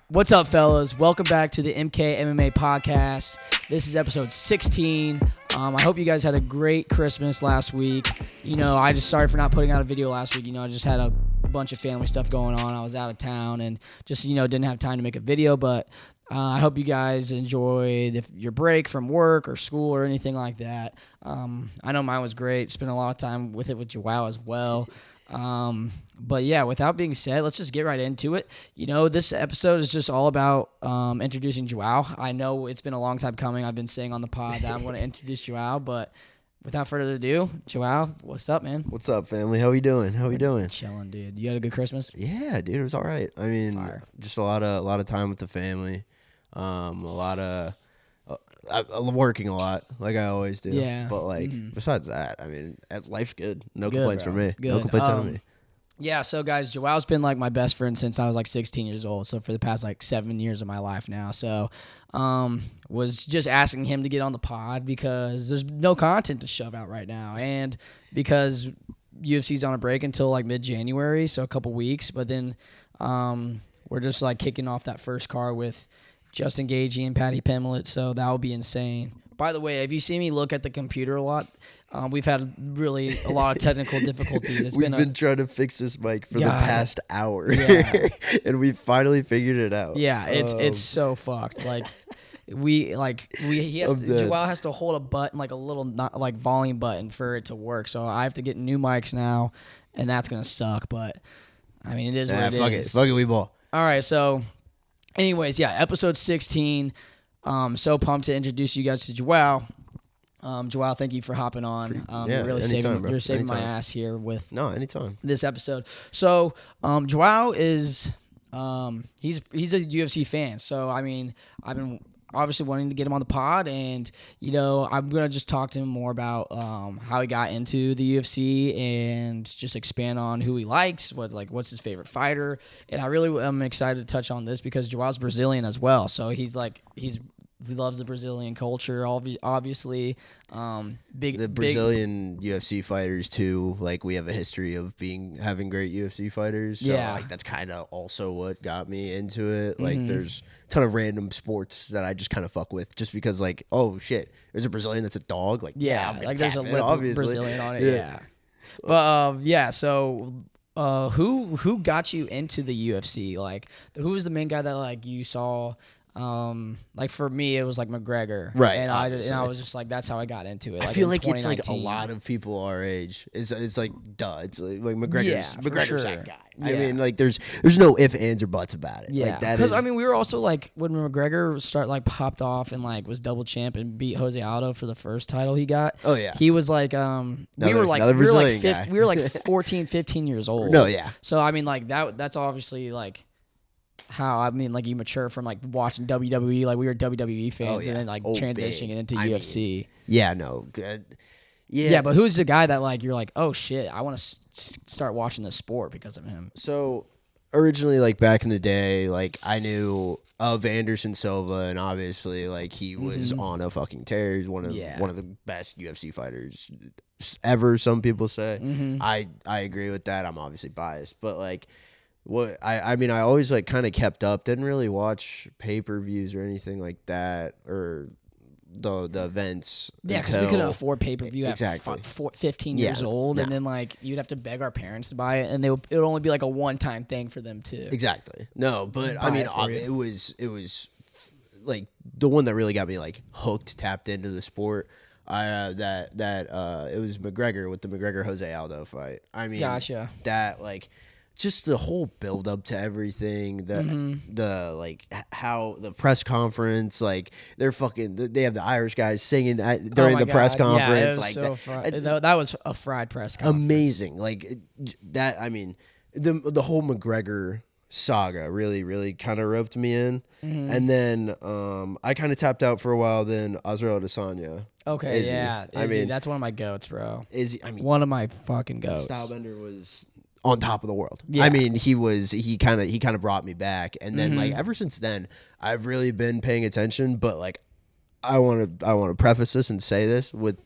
What's up, fellas? Welcome back to the MK MMA podcast. This is episode 16. I hope you guys had a great Christmas last week. I just sorry for not putting out a video last week. I just had a bunch of family stuff going on. I was out of town and just, didn't have time to make a video. But I hope you guys enjoyed your break from work or school or anything like that. I know mine was great. Spent a lot of time with Joao as well. But yeah, without being said, let's just get right into it. This episode is just all about introducing Joao. I know it's been a long time coming. I've been saying on the pod that I'm going to introduce Joao, but without further ado, Joao, what's up, man? What's up, family? How we doing? Chilling, dude. You had a good Christmas? Yeah, dude, it was all right. I mean, just a lot of time with the family. I'm working a lot, like I always do. Yeah. But besides that, I mean, life's good. No complaints from me. Good. No complaints on me. Yeah, so guys, Joao's been like my best friend since I was like 16 years old. So for the past 7 years of my life now. So was just asking him to get on the pod because there's no content to shove out right now. And because UFC's on a break until mid-January, so a couple weeks. But then we're just kicking off that first card with Justin Gaethje and Patty Pimblett. So that will be insane. By the way, if you see me look at the computer a lot, we've had really a lot of technical difficulties. We've been trying to fix this mic for the past hour, and we finally figured it out. Yeah, it's so fucked. Joao has to hold a button, a little volume button for it to work. So I have to get new mics now, and that's gonna suck. But I mean, it is what it is. Fuck it, we ball. All right, so anyways, episode 16. So pumped to introduce you guys to Joao. Joao, thank you for hopping on. You're really saving my ass here with anytime this episode. So Joao is he's a UFC fan. So I mean, I've been obviously wanting to get him on the pod, and I'm gonna just talk to him more about how he got into the UFC and just expand on who he likes, what's his favorite fighter. And I really am excited to touch on this because Joao's Brazilian as well. So he loves the Brazilian culture, obviously. The Brazilian UFC fighters too. We have a history of having great UFC fighters. So that's kind of also what got me into it. There's a ton of random sports that I just kind of fuck with, just because oh shit, there's a Brazilian that's a dog. There's a lip Brazilian on it. Yeah. But So who got you into the UFC? Who was the main guy that you saw? For me, it was McGregor, right? And I was just that's how I got into it. I feel it's a lot of people our age. It's duh. It's McGregor's that guy. Yeah. I mean, there's no ifs, ands, or buts about it. Yeah, because we were also when McGregor popped off and was double champ and beat Jose Aldo for the first title he got. Oh yeah, he was we were 14, 15 years old. No, yeah. So I mean, that's obviously how you mature from watching WWE, we were WWE fans, and then transitioning into UFC. Yeah, but who's the guy that you're oh shit, I want to start watching this sport because of him? So originally, back in the day, I knew of Anderson Silva, and obviously he was on a fucking tear. He's one of the best UFC fighters ever, some people say. I agree with that. I'm obviously biased, but what I mean, I always kind of kept up. Didn't really watch pay-per-views or anything like that, or the events. Yeah, because we couldn't afford pay-per-view at 15 years old, and then you'd have to beg our parents to buy it, and it would only be a one-time thing for them too. Exactly. No, but I mean, it was the one that really got me hooked, tapped into the sport. It was McGregor with the McGregor Jose Aldo fight. I mean, gotcha. That just the whole build up to everything, how the press conference, they have the Irish guys singing during the press conference. That was a fried press conference. Amazing. That, I mean, the whole McGregor saga really kind of roped me in. And then I kind of tapped out for a while. Then Israel Adesanya. Okay, Izzy. yeah. I mean, that's one of my goats, bro. One of my fucking goats. Stylebender was on top of the world. Yeah. I mean, he kind of brought me back, and then ever since then, I've really been paying attention. But I want to preface this and say this with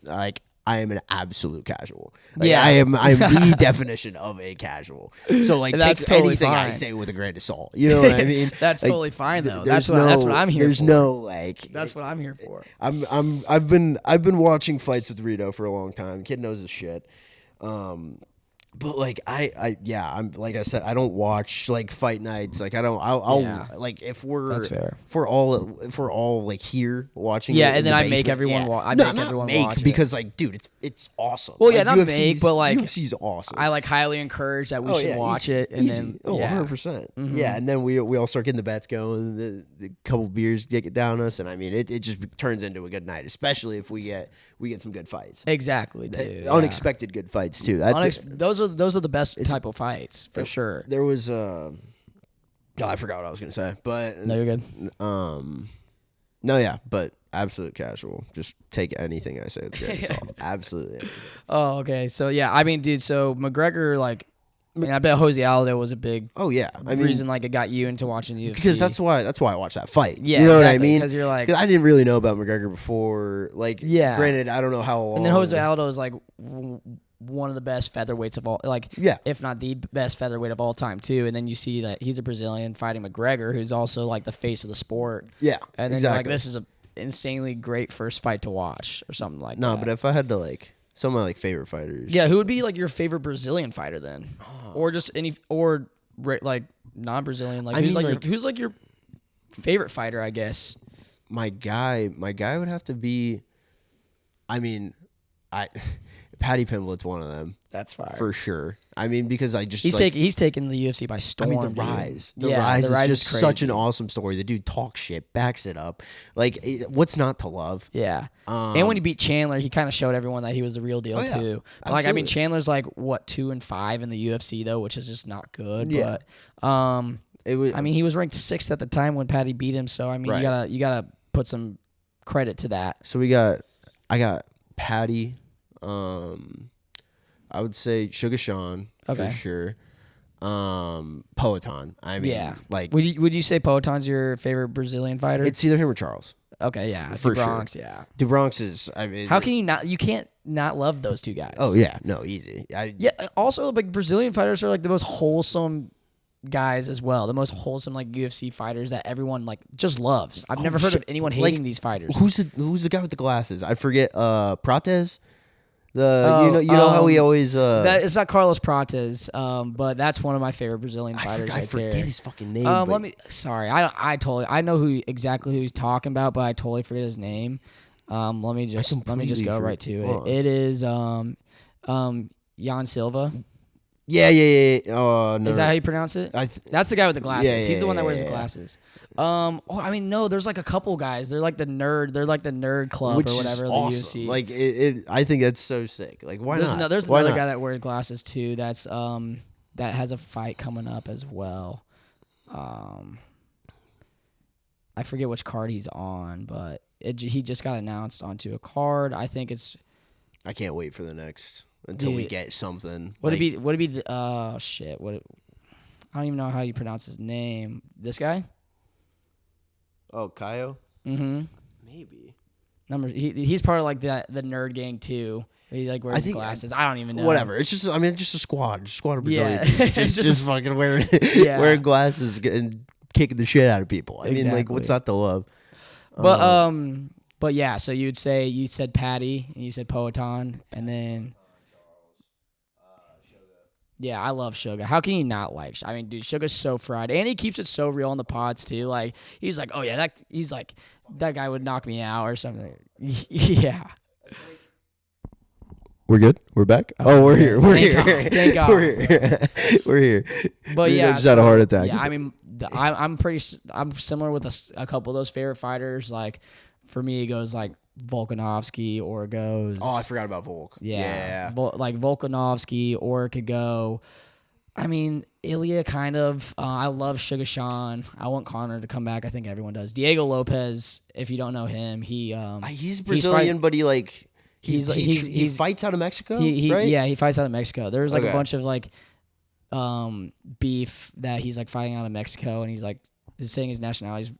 I am an absolute casual. Like, I'm the definition of a casual. So like take totally anything fine. I say with a grain of salt. You know what I mean? That's like, totally fine though. That's what I'm here for. There's no like. That's what I'm here for. I've been watching fights with Rito for a long time. Kid knows his shit. But like I'm like I said, I don't watch like fight nights. Like I'll like if we're all like here watching. Yeah, it and then I make everyone watch. I make everyone watch because like, dude, it's awesome. Well, yeah, like, not make, but like UFC's awesome. I like highly encourage that we should watch it, and then 100%. Yeah, and then we all start getting the bets going. The couple beers get down us, and I mean it just turns into a good night, especially if we get some good fights. Exactly, dude. Unexpected good fights too. Those are the best type of fights for sure. There was I forgot what I was gonna say, but no, you're good. No, yeah, but absolute casual. Just take anything I say with a grain of salt. Absolutely. Anything. Oh, okay. So yeah, I mean, dude. So McGregor, like, I bet Jose Aldo was a big reason like it got you into watching the UFC. Because that's why I watched that fight. Yeah, you know exactly, what I mean? Because you're like, I didn't really know about McGregor before. Like, granted, I don't know how long. And then Jose Aldo is like one of the best featherweights of all, like, if not the best featherweight of all time too. And then you see that he's a Brazilian fighting McGregor, who's also like the face of the sport. Yeah, and then you're like, this is a insanely great first fight to watch or something like that. No, but if I had to like some of my like favorite fighters, who would be like your favorite Brazilian fighter then, or just any like non-Brazilian, like who's like your favorite fighter, I guess. My guy would have to be. I mean, Paddy Pimblett's one of them. That's fine for sure. I mean, because he's taken the UFC by storm. I mean, the rise is just such an awesome story. The dude talks shit, backs it up. Like, what's not to love? Yeah. And when he beat Chandler, he kind of showed everyone that he was the real deal too. But like, I mean, Chandler's like what 2-5 in the UFC though, which is just not good. Yeah. But I mean, he was ranked 6th at the time when Paddy beat him. So I mean, you gotta put some credit to that. So I got Paddy. I would say Sugar Sean for sure. Poatan. I mean, like, would you say Poatan's your favorite Brazilian fighter? It's either him or Charles. Okay, yeah, for DuBronx, sure. yeah. DuBronx is. I mean, how can you not? You can't not love those two guys. Oh yeah, no, easy. Also, like Brazilian fighters are like the most wholesome guys as well. The most wholesome like UFC fighters that everyone like just loves. I've never heard of anyone hating these fighters. Who's the guy with the glasses? I forget. Prates. You know how we always that it's not Carlos Prates, but that's one of my favorite Brazilian fighters. I forget his fucking name. I know exactly who he's talking about, but I totally forget his name. Let me just go right to it. It is Jan Silva. Yeah. Oh, no. Is that how you pronounce it? That's the guy with the glasses. Yeah, he's the one that wears the glasses. I mean, no, there's like a couple guys. They're like the nerd club which or whatever. Is awesome. The UFC. Like I think that's so sick. Like why not? There's another guy that wears glasses too. That's that has a fight coming up as well. I forget which card he's on, but he just got announced onto a card. I think it's. I can't wait for the next. Until we get something. Would it be the I don't even know how you pronounce his name. This guy? Oh, Kaio? Mm-hmm. Maybe. He's part of like the nerd gang too. He like wears glasses. I don't even know. Whatever. It's just just a squad. Just a squad of Brazilian. Just fucking wearing glasses and kicking the shit out of people. I mean, like, what's not to love? But yeah, so you said Paddy and you said Poatan and then yeah, I love Sugar. How can you not like? I mean, dude, Sugar's so fried, and he keeps it so real on the pods too. Like he's like, oh yeah, that guy would knock me out or something. Yeah. We're good. We're back. Oh, we're here. We're here. Thank God. We're here. But dude, yeah, I just had a heart attack. Yeah, I mean, I'm similar with a couple of those favorite fighters. Like for me, it goes like Volkanovski or it goes. Oh, I forgot about Volk. Yeah. Like Volkanovski, or it could go. I mean, Ilya kind of. I love Sugar Sean. I want Conor to come back. I think everyone does. Diego Lopez, if you don't know him, he's Brazilian, but he like he fights out of Mexico. Right? Yeah, he fights out of Mexico. There's like a bunch of like beef that he's like fighting out of Mexico, and he's saying his nationality is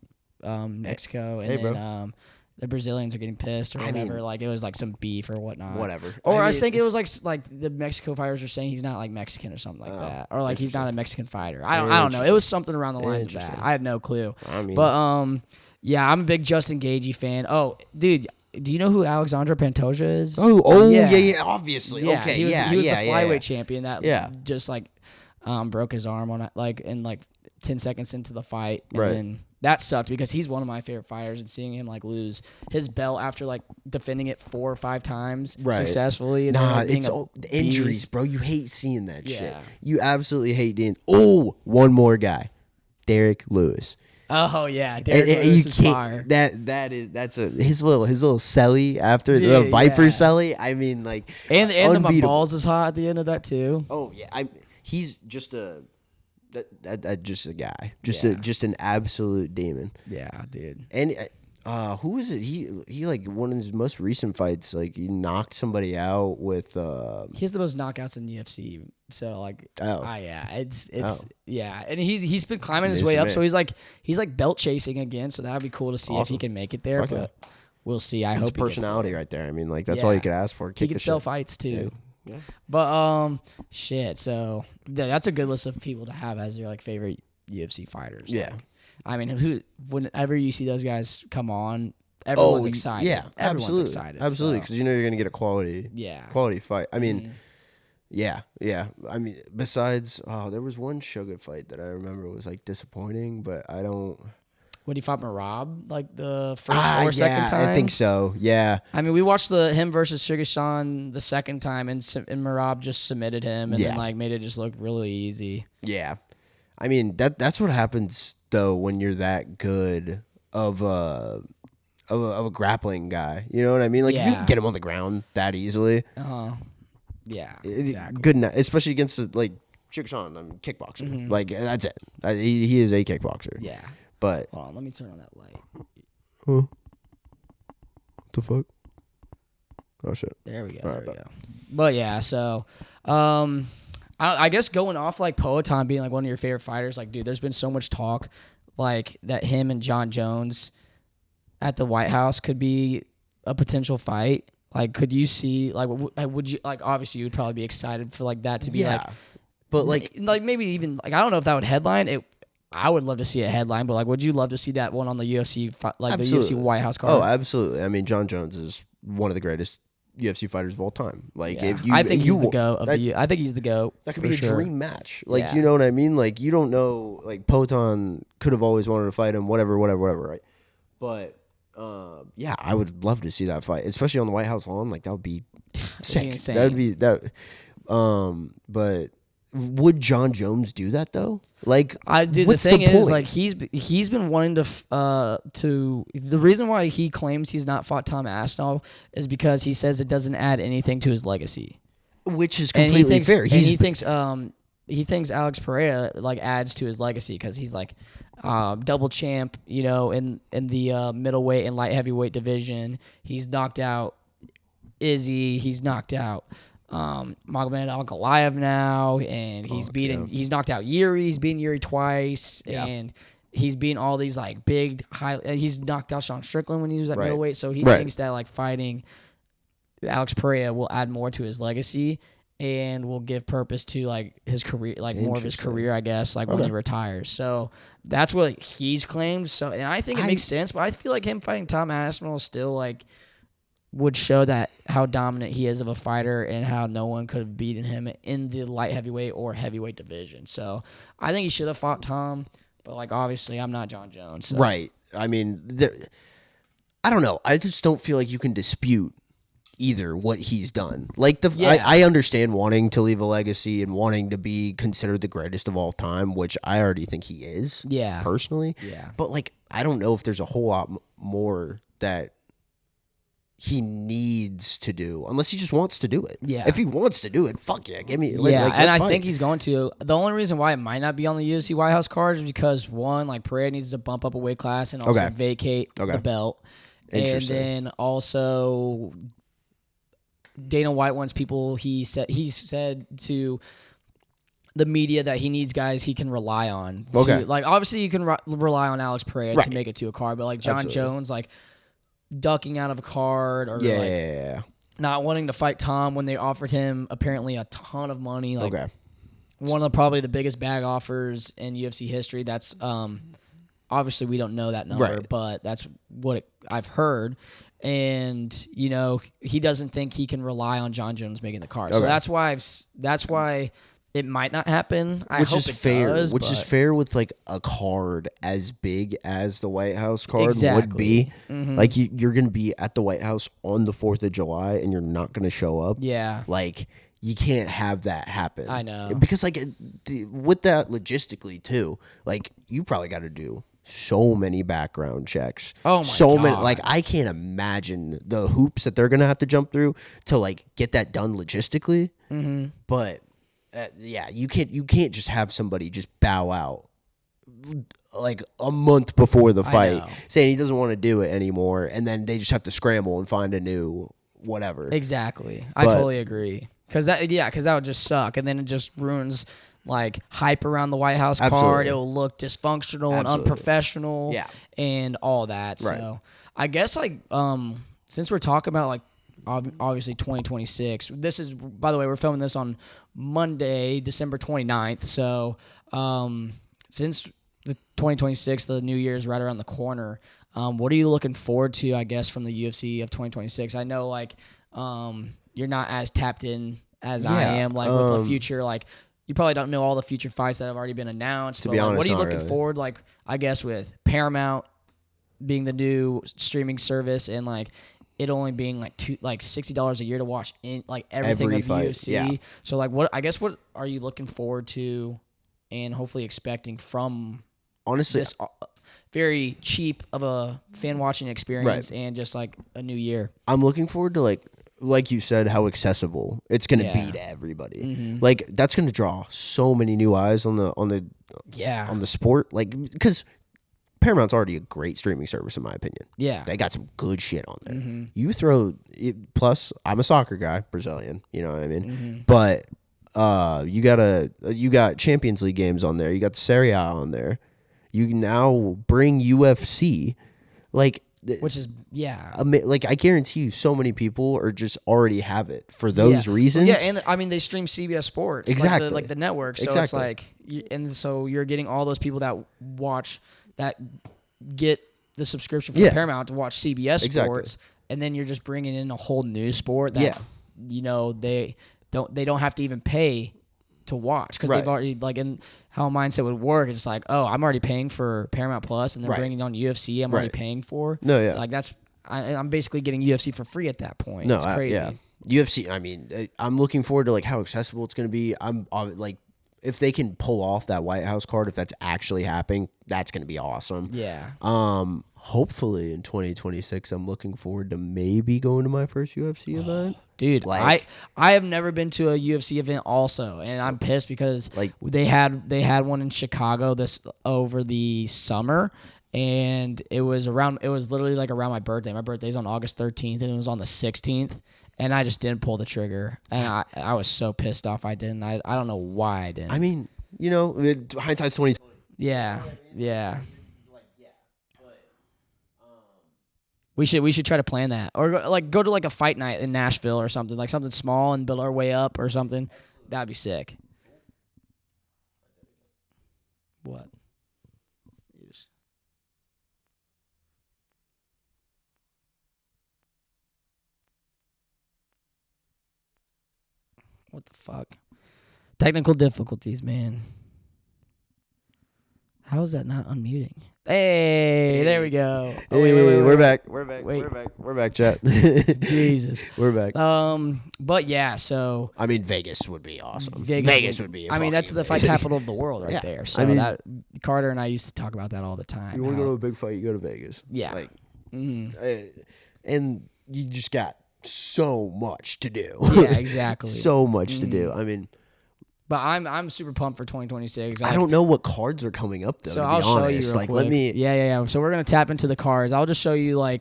Mexico, and the Brazilians are getting pissed or whatever. mean, like it was like some beef or whatnot. Whatever. Or I think it was like the Mexico fighters were saying he's not like Mexican or something like that, or like he's not a Mexican fighter. I don't know. It was something around the lines of that. I had no clue. I mean, but yeah, I'm a big Justin Gaethje fan. Oh, dude. Do you know who Alexandre Pantoja is? Yeah, obviously. Yeah, okay, he was, yeah, he was yeah, the flyweight champion that just like broke his arm on like in like 10 seconds into the fight, and then that sucked because he's one of my favorite fighters, and seeing him like lose his belt after like defending it 4 or 5 times successfully. And it's the injuries, bro. You hate seeing that shit. Yeah. You absolutely hate seeing. Oh, one more guy, Derek Lewis. Oh yeah, Derek Lewis is fire. That's his little celly after the Viper celly. I mean, like, and the balls is hot at the end of that too. Oh yeah, he's just just a guy, just an absolute demon. Yeah, dude. And who is it? He like one of his most recent fights, like he knocked somebody out with. He has the most knockouts in the UFC. So like, yeah, and he's been climbing his way up. So he's like belt chasing again. So that would be cool to see if he can make it there. But we'll see. I hope personality right there. I mean, like that's all you could ask for. He can sell fights too. Yeah. But shit. So that's a good list of people to have as your like favorite UFC fighters. Yeah. Like, I mean, whenever you see those guys come on, everyone's excited. Yeah, everyone's excited. Absolutely, because you know you're gonna get a quality fight. I mean, yeah. I mean, besides, there was one Sugar fight that I remember was like disappointing, but I don't. When he fought Merab, like the first or second time? I think so, yeah. I mean, we watched him versus Sugar Sean the second time, and Merab just submitted him and then like made it just look really easy. Yeah. I mean, that's what happens, though, when you're that good of a grappling guy. You know what I mean? Like, if you can get him on the ground that easily. Yeah, exactly. Good enough, especially against, like, Sugar Sean, kickboxer. Mm-hmm. Like, that's it. He is a kickboxer. Yeah. But hold on, let me turn on that light. Huh? What the fuck? Oh shit! There we go. We go. But yeah, so I guess going off like Poatan being like one of your favorite fighters, like dude, there's been so much talk like that him and John Jones at the White House could be a potential fight. Like, could you see like would you like obviously you would probably be excited for like that to be like, but like maybe even like I don't know if that would headline it. I would love to see a headline, but like, would you love to see that one on the UFC, like absolutely. The UFC White House card? Oh, absolutely. I mean, John Jones is one of the greatest UFC fighters of all time. Like, I think he's the GOAT of the. I think he's the GOAT. That could be a dream match. Like, you know what I mean? Like, you don't know. Like, Poatan could have always wanted to fight him. Whatever. Right? But yeah, I would love to see that fight, especially on the White House lawn. Like, that would be sick. That would be that. But. Would John Jones do that though? Like, the thing is, like, he's been wanting to the reason why he claims he's not fought Tom Aspinall is because he says it doesn't add anything to his legacy, which is completely fair. He thinks Alex Pereira like adds to his legacy because he's like double champ, you know, in the middleweight and light heavyweight division. He's knocked out Izzy. He's knocked out. Magomed Ankalaev now, and he's knocked out Yuri. He's beaten Yuri twice, and he's beaten all these like big high. He's knocked out Sean Strickland when he was at middleweight. So he thinks that like fighting Alex Pereira will add more to his legacy and will give purpose to like his career, like more of his career, I guess, like when he retires. So that's what he's claimed. So, and I think it makes sense, but I feel like him fighting Tom Aspinall still like would show that how dominant he is of a fighter and how no one could have beaten him in the light heavyweight or heavyweight division. So I think he should have fought Tom, but like obviously I'm not John Jones. So. Right. I mean, I don't know. I just don't feel like you can dispute either what he's done. Like I understand wanting to leave a legacy and wanting to be considered the greatest of all time, which I already think he is. Yeah. Personally. Yeah. But like I don't know if there's a whole lot more that he needs to do, unless he just wants to do it. Yeah. If he wants to do it, fuck yeah, give me. And I think he's going to. The only reason why it might not be on the UFC White House card is because one, like Pereira needs to bump up a weight class and also vacate the belt, and then also Dana White wants people. He said to the media that he needs guys he can rely on. Okay. Like obviously you can rely on Alex Pereira to make it to a card, but like John Jones, like. ducking out of a card or not wanting to fight Tom when they offered him apparently a ton of money. Like one of probably the biggest bag offers in UFC history. That's obviously we don't know that number, but that's what I've heard. And he doesn't think he can rely on John Jones making the card. So that's why it might not happen. I hope it does. Which is fair with like a card as big as the White House card would be. Mm-hmm. Like you're going to be at the White House on the 4th of July and you're not going to show up. Yeah. Like you can't have that happen. I know. Because like with that logistically too, like you probably got to do so many background checks. Oh my God. Many. Like I can't imagine the hoops that they're going to have to jump through to like get that done logistically. Mm-hmm. But you can't just have somebody just bow out like a month before the fight saying he doesn't want to do it anymore, and then they just have to scramble and find a new whatever. Exactly. I totally agree. Because that would just suck, and then it just ruins like hype around the White House card. It will look dysfunctional and unprofessional, and all that. Right. So I guess like since we're talking about like obviously 2026. This is, by the way, we're filming this on Monday, December 29th. So since the 2026, the new year is right around the corner. What are you looking forward to, I guess, from the UFC of 2026? I know like you're not as tapped in as I am, like with the future. Like you probably don't know all the future fights that have already been announced. To be honest, what are you looking forward, like, I guess, with Paramount being the new streaming service and like it only being like $60 a year to watch in like everything of fight. UFC. Yeah. So like what are you looking forward to and hopefully expecting from honestly this very cheap of a fan watching experience and just like a new year? I'm looking forward to like you said, how accessible it's going to be to everybody. Mm-hmm. Like that's going to draw so many new eyes on the sport, like because Paramount's already a great streaming service, in my opinion. Yeah. They got some good shit on there. Mm-hmm. You throw it, plus, I'm a soccer guy, Brazilian, you know what I mean? Mm-hmm. But you got Champions League games on there. You got the Serie A on there. You now bring UFC. Like, which is, like, I guarantee you so many people are just already have it for those reasons. Yeah, and I mean, they stream CBS Sports. Exactly. Like the network. So it's like, and so you're getting all those people that watch, that get the subscription for Paramount to watch CBS Sports, and then you're just bringing in a whole new sport that they don't have to even pay to watch because they've already, like, in how a mindset would work, it's like, oh, I'm already paying for Paramount Plus, and they're bringing on UFC. I'm already paying for. Like that's I'm basically getting UFC for free at that point. No, it's crazy. UFC. I mean, I'm looking forward to like how accessible it's going to be. I'm like, if they can pull off that White House card, if that's actually happening, that's going to be awesome. Yeah. Hopefully in 2026, I'm looking forward to maybe going to my first UFC event. Dude, like, I have never been to a UFC event also, and I'm pissed because like they had one in Chicago over the summer, and it was literally like around my birthday. My birthday's on August 13th, and it was on the 16th. And I just didn't pull the trigger. And I was so pissed off I didn't. I don't know why I didn't. I mean, hindsight's 2020. Yeah. We should try to plan that. Or like go to like a fight night in Nashville or something. Like something small and build our way up or something. That'd be sick. What? What the fuck? Technical difficulties, man. How is that not unmuting? Hey, there we go. Oh, wait, we're back. We're back, chat. Jesus. We're back. But yeah, so I mean, Vegas would be awesome. Vegas would be. I mean, that's the fight capital of the world right there. So I mean, that Carter and I used to talk about that all the time. You want to go to a big fight, you go to Vegas. Yeah. Like, and you just got so much to do. Yeah, exactly. So much to do. I mean, but I'm super pumped for 2026. I don't know what cards are coming up though. So I'll show you real quick. Let me. Yeah. So we're gonna tap into the cards. I'll just show you and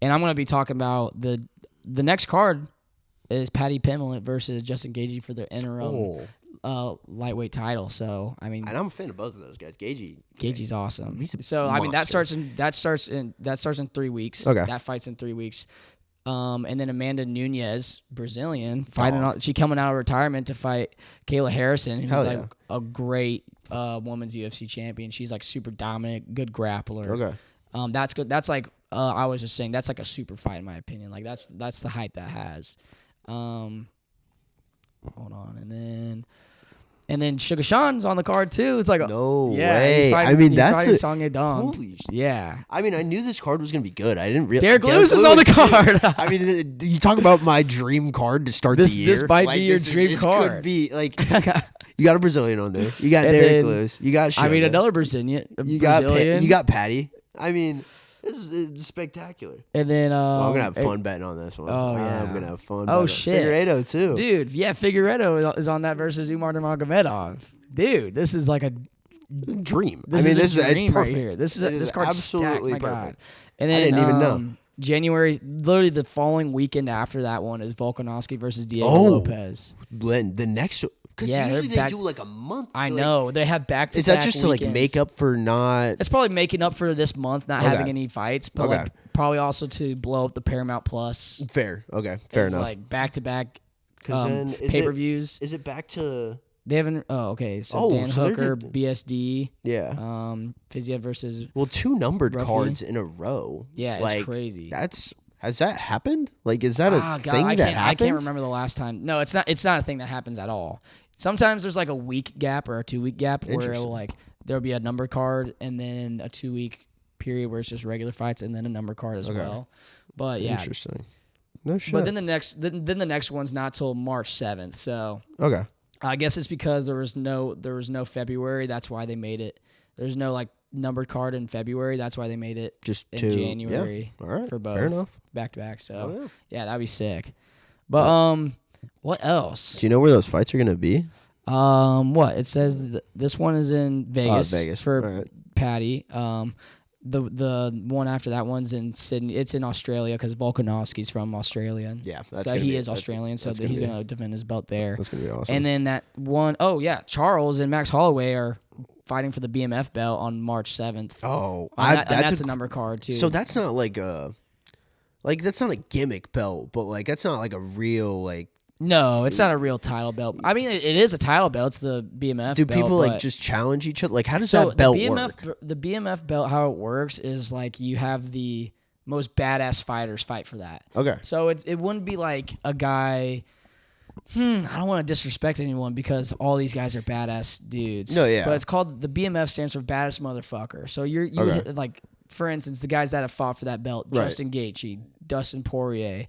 I'm gonna be talking about the next card is Patty Pimblett versus Justin Gaethje for the interim lightweight title. So I mean, and I'm a fan of both of those guys. Gaethje's awesome. So I mean, that starts in 3 weeks. Okay. That fight's in 3 weeks. And then Amanda Nunes, Brazilian, she coming out of retirement to fight Kayla Harrison, who's like a great women's UFC champion. She's like super dominant, good grappler. Okay. That's good. That's like I was just saying, that's like a super fight in my opinion. Like that's the hype that has. Hold on, and then Sugar Sean's on the card too. It's like no way. He's fighting Song Yadong. Holy shit. Yeah. I mean, I knew this card was gonna be good. I didn't really. Derek Lewis is on the card. I mean, you talk about my dream card to start the year. This might be your dream card. Could be like you got a Brazilian on there. You got Derek Lewis. You got. Sugar. I mean, another Brazilian. You got Patty. I mean. This is spectacular. And then I'm gonna have fun betting on this one. Oh yeah, I'm gonna have fun. Oh shit, Figueiredo too, dude. Yeah, Figueiredo is on that versus Umar Nurmagomedov. Dude, this is like a dream. This is a dream right here. This card's absolutely stacked, my perfect. God. And then I didn't even know. January, literally the following weekend after that one is Volkanovski versus Diego Lopez. The next. Because usually they do like a month. I know. They have back-to-back Is that just weekends. to like make up for not... It's probably making up for this month not having any fights, but like probably also to blow up the Paramount Plus. Fair. Okay. Fair enough. Like back-to-back pay-per-views. Is it back to... They haven't... Oh, okay. So Dan Hooker, BSD. Yeah. Fiziev versus... Well, 2 numbered Ruffy. cards in a row. Yeah, like, it's crazy. Has that happened? Like, is that a thing that happens? I can't remember the last time. No, it's not. It's not a thing that happens at all. Sometimes there's like a week gap or a 2-week gap where it'll like there'll be a number card and then a 2-week period where it's just regular fights and then a number card as well. But yeah, interesting. No shit. But then the next one's not till March 7th. So I guess it's because there was no February. That's why they made it. There's no like numbered card in February. That's why they made it just in January for both. Fair enough. Back to back. So yeah, that'd be sick. But what else? Do you know where those fights are gonna be? What it says this one is in Vegas, for Patty. The one after that one's in Sydney. It's in Australia because Volkanovski's from Australia. Yeah, so he is Australian, so he's gonna defend his belt there. That's gonna be awesome. And then that one, Charles and Max Holloway are fighting for the BMF belt on March 7th. Oh, that's a number card too. So that's not like that's not a gimmick belt, but like that's not like a real like. No, it's not a real title belt. I mean, it is a title belt. It's the BMF Do belt. people like just challenge each other? Like, how does that belt work? The BMF belt, how it works is like you have the most badass fighters fight for that. Okay. So it wouldn't be like a guy. I don't want to disrespect anyone because all these guys are badass dudes. No, yeah. But it's called the BMF stands for baddest motherfucker. So you like, for instance, the guys that have fought for that belt: Justin Gaethje, Dustin Poirier,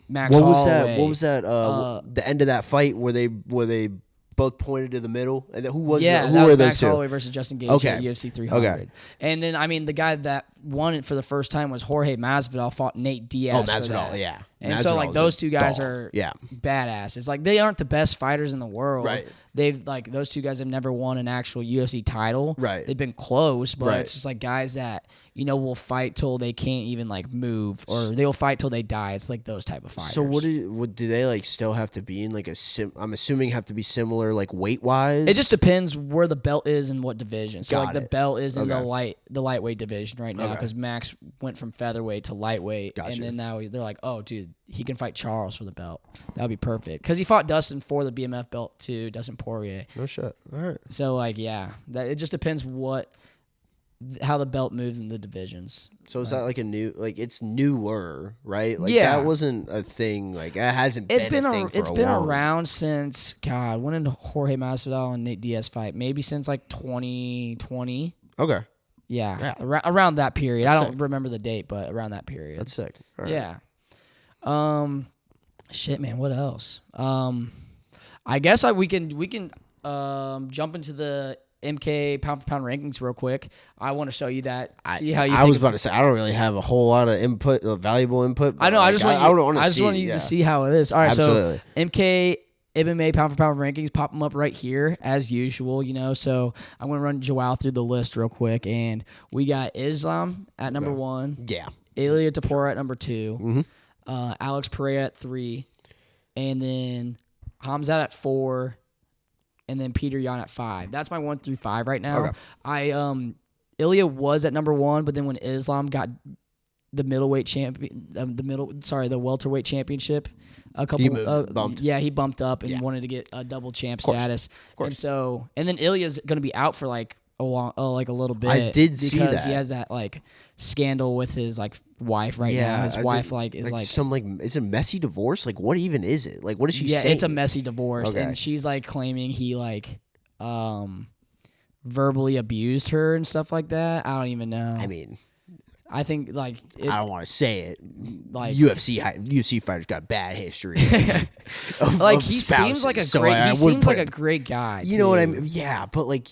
Max Holloway. What was that? The end of that fight where they both pointed to the middle, and who was that who was were those Max two? Holloway versus Justin Gaethje at UFC 300. Okay. And then I mean the guy that won it for the first time was Jorge Masvidal fought Nate Diaz. Masvidal, yeah. And Masvidal so like those two guys are badass. It's like they aren't the best fighters in the world. Right. They've like those two guys have never won an actual UFC title. Right. They've been close, but it's just like guys that will fight till they can't even like move, or they'll fight till they die. It's like those type of fighters. So what do they like still have to be in like I'm assuming have to be similar like weight wise? It just depends where the belt is and what division. So Got the it. belt is in the lightweight division right now because Max went from featherweight to lightweight, Gotcha. and then now they're like, oh dude, he can fight Charles for the belt. That would be perfect because he fought Dustin for the BMF belt too, Dustin Poirier. No shit. All right. So like it just depends how the belt moves in the divisions. So is that like a new it's newer, right? Like Yeah. that wasn't a thing. Like it hasn't been a thing for It's a been long. around since when did Jorge Masvidal and Nate Diaz fight? Maybe since like 2020. Okay. Yeah. Around that period. I don't remember the date, but around that period. That's sick. All right. Yeah. Shit, man. What else? I guess we can jump into the MK pound for pound rankings real quick. I want to show you that. See how you. I was about to say I don't really have a whole lot of input, valuable input. I know. Like, I just want you yeah. to see how it is. All right. Absolutely. So MK MMA pound for pound rankings pop them up right here as usual. So I'm gonna run Joao through the list real quick, and we got Islam at number 1. Yeah. Ilia Tapora at number 2. Mm-hmm. Alex Pereira at 3, and then Hamzat at 4, and then Peter Yan at 5. That's my 1 through 5 right now. Okay. Ilya was at number 1, but then when Islam got the middleweight champion, the welterweight championship, he bumped up and wanted to get a double champ status. Of course. And then Ilya's going to be out for like a little bit. I did see that because he has that like scandal with his like wife right now. His wife is like some like, is it a messy divorce? Like, what even is it? Like, what is she saying? Yeah, it's a messy divorce, and she's like claiming he like verbally abused her and stuff like that. I don't even know. I mean, I think like I don't want to say it. Like UFC fighters got bad history. Like he seems like a great guy. You know what I mean? Yeah, but like,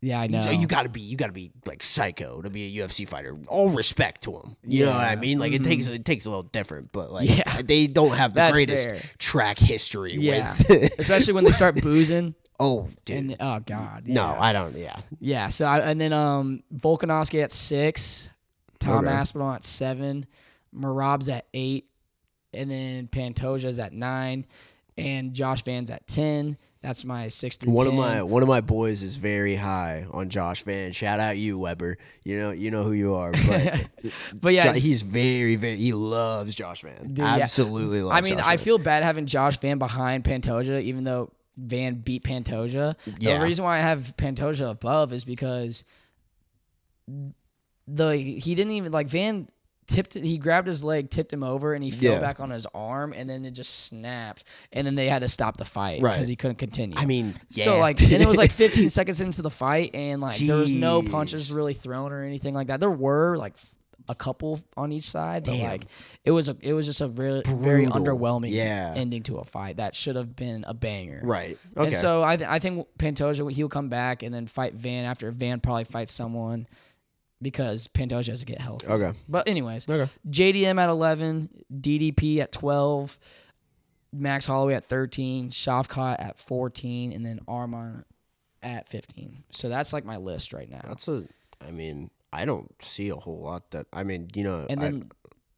yeah, I know. So you gotta be like psycho to be a UFC fighter. All respect to him. You know what I mean? Like it takes a little different, but like they don't have the greatest track history. With especially when they start boozing. Oh, dude. And, oh God. Yeah. No, I don't. Yeah. Yeah. So and then Volkanovski at 6. Tom Aspinall at 7, Merab's at 8, and then Pantoja's at 9, and Josh Van's at 10. That's my 6 through 10. One of my boys is very high on Josh Van. Shout out you, Weber. You know who you are. But yeah, he's very, very. He loves Josh Van. Dude, absolutely loves. I mean, Josh I Van. feel bad having Josh Van behind Pantoja, even though Van beat Pantoja. The reason why I have Pantoja above is because he didn't even like Van tipped it, he grabbed his leg, tipped him over, and he fell back on his arm, and then it just snapped, and then they had to stop the fight because he couldn't continue. I mean, so like, and it was like 15 seconds into the fight, and like there was no punches really thrown or anything like that. There were like a couple on each side, but like it was just a very underwhelming ending to a fight that should have been a banger. Right. Okay. And so I think Pantoja, he'll come back and then fight Van after Van probably fights someone, because Pantoja has to get healthy. Okay. But anyways, JDM at 11, DDP at 12, Max Holloway at 13, Shavkat at 14, and then Arman at 15. So that's like my list right now. I mean, I don't see a whole lot that, I mean, you know. And then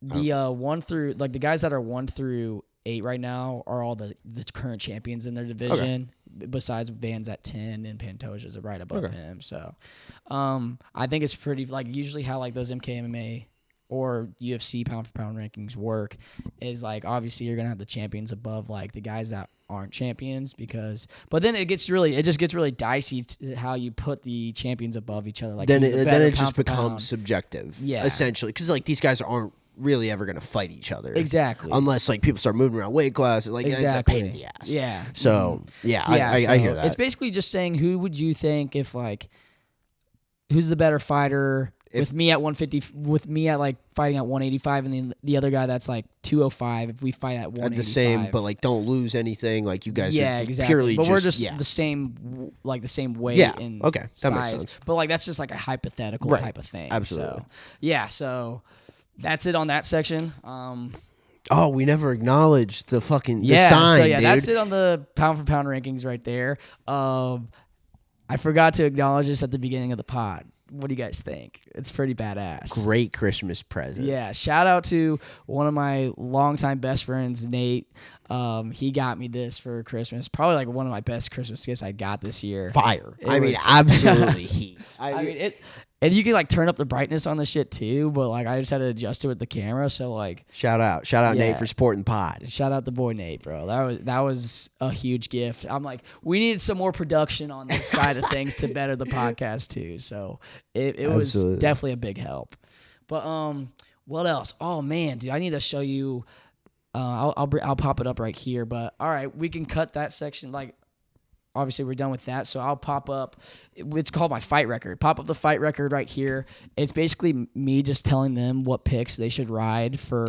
the 1 through, like the guys that are 1 through 8 right now are all the current champions in their division. Besides Van's at 10 and Pantoja's right above him. So I think it's pretty, like usually how like those MKMMA or UFC pound for pound rankings work is like obviously you're going to have the champions above like the guys that aren't champions, but then it just gets really dicey to how you put the champions above each other. Like then it just becomes subjective. Yeah. Essentially. Because like these guys aren't really ever going to fight each other. Exactly. Unless like people start moving around weight class, like it's a pain in the ass. Yeah. So I hear that. It's basically just saying who would you think if like who's the better fighter with me at 150, with me at like fighting at 185, and then the other guy that's like 205 if we fight at 185. At the same, but like don't lose anything. Like you guys are exactly. purely but we're just the same weight and that size. makes sense. But like that's just like a hypothetical type of thing. Absolutely. So that's it on that section. Oh, we never acknowledged the fucking the sign, so dude. That's it on the pound for pound rankings right there. I forgot to acknowledge this at the beginning of the pod. What do you guys think? It's pretty badass. Great Christmas present. Yeah. Shout out to one of my longtime best friends, Nate. He got me this for Christmas. Probably like one of my best Christmas gifts I got this year. Fire. Absolutely heat. I mean, it. And you can like turn up the brightness on the shit too, but like I just had to adjust it with the camera. So like, shout out Nate for supporting pod. Shout out the boy Nate, bro. That was a huge gift. I'm like, we needed some more production on this side of things to better the podcast too. So it was definitely a big help. But what else? Oh man, dude, I need to show you. I'll pop it up right here. But all right, we can cut that section like. Obviously, we're done with that, so I'll pop up. It's called my fight record. Pop up the fight record right here. It's basically me just telling them what picks they should ride for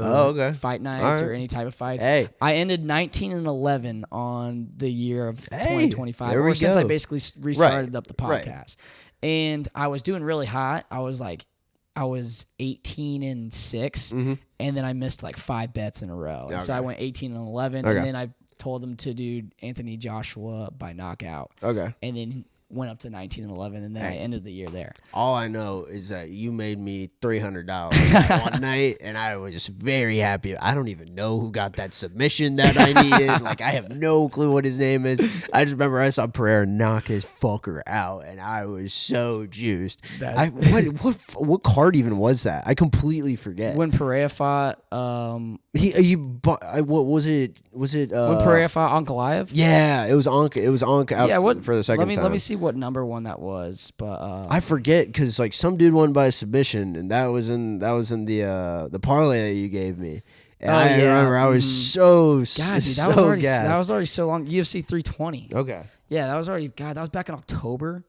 fight nights or any type of fights. Hey. I ended 19-11 on the year of 2025, or since I basically restarted up the podcast. Right. And I was doing really hot. I was 18-6, and then I missed like 5 bets in a row. Okay. So I went 18-11, and then I told them to do Anthony Joshua by knockout. Okay. And then went up to 19-11, and then I ended the year there. All I know is that you made me $300 one night, and I was just very happy. I don't even know who got that submission that I needed. Like, I have no clue what his name is. I just remember I saw Pereira knock his fucker out, and I was so juiced. What card even was that? I completely forget. When Pereira fought, what was it? Was it when Pereira fought Ankalaev? Yeah, it was Anka. It was Anka out for the second time. Let me see what number one that was, but I forget because like some dude won by submission, and that was in the parlay that you gave me. And I remember I was so gassed. That was already so long. UFC 320. Okay. Yeah, that was already. God, that was back in October.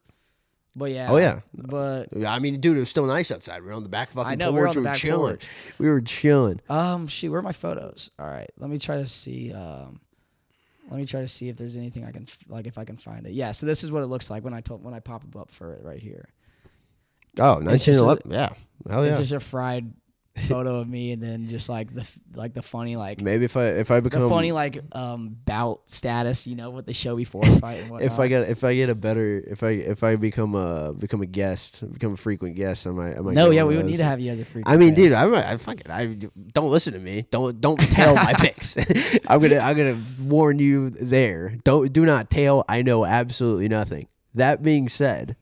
But yeah. Oh yeah. But I mean, dude, it was still nice outside. We were on the back fucking porch. We were on the back chilling. Porch. We were chilling. Shoot, where are my photos? All right, let me try to see. Let me try to see if there's anything I can if I can find it. Yeah, so this is what it looks like when I pop up for it right here. Oh, 1911. Yeah. Hell yeah. It's just a fried photo of me, and then just like the funny maybe if I become the funny bout status, you know, what they show before a fight and whatnot. if I become a guest, become a frequent guest, I might. We would need to have you as a frequent. I mean, guest. dude, I don't listen to me. Don't tail my picks. I'm gonna warn you there. Do not tail. I know absolutely nothing. That being said.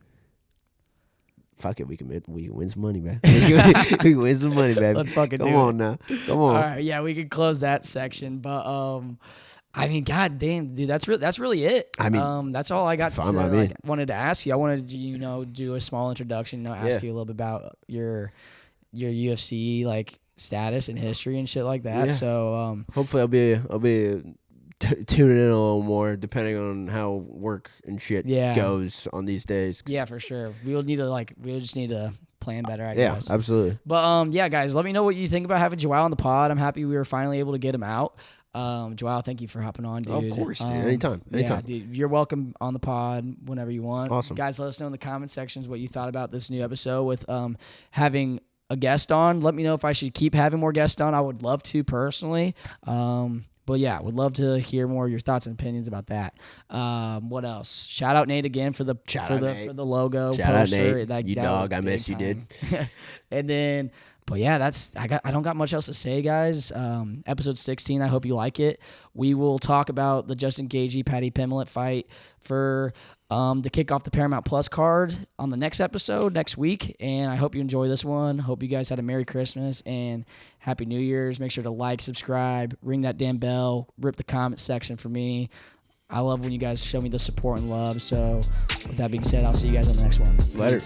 Fuck it, we can win some money, man. We can win some money, baby. Let's fucking Come on now. Come on. All right, yeah, we can close that section, but I mean, god damn, dude, that's really it. I mean, that's all I got. Wanted to ask you. I wanted to, do a small introduction. Ask you a little bit about your UFC status and history and shit like that. Yeah. So hopefully, I'll be tuning in a little more depending on how work and shit goes on these days. Yeah, for sure. We'll just need to plan better, I guess. Yeah, absolutely. But yeah, guys, let me know what you think about having Joao on the pod. I'm happy we were finally able to get him out. Joao, thank you for hopping on, dude. Of course, dude. Anytime. Yeah, dude, you're welcome on the pod whenever you want. Awesome. Guys, let us know in the comment sections what you thought about this new episode with having a guest on. Let me know if I should keep having more guests on. I would love to personally. But yeah, would love to hear more of your thoughts and opinions about that. What else? Shout out Nate again for the logo. Shout out Nate, you dog. I miss you, dude. And then, but yeah, I don't got much else to say, guys. Episode 16. I hope you like it. We will talk about the Justin Gaethje Paddy Pimblett fight for to kick off the Paramount Plus card on the next episode next week. And I hope you enjoy this one. Hope you guys had a Merry Christmas and Happy New Year's. Make sure to like, subscribe, ring that damn bell, rip the comment section for me. I love when you guys show me the support and love. So with that being said, I'll see you guys on the next one. Later.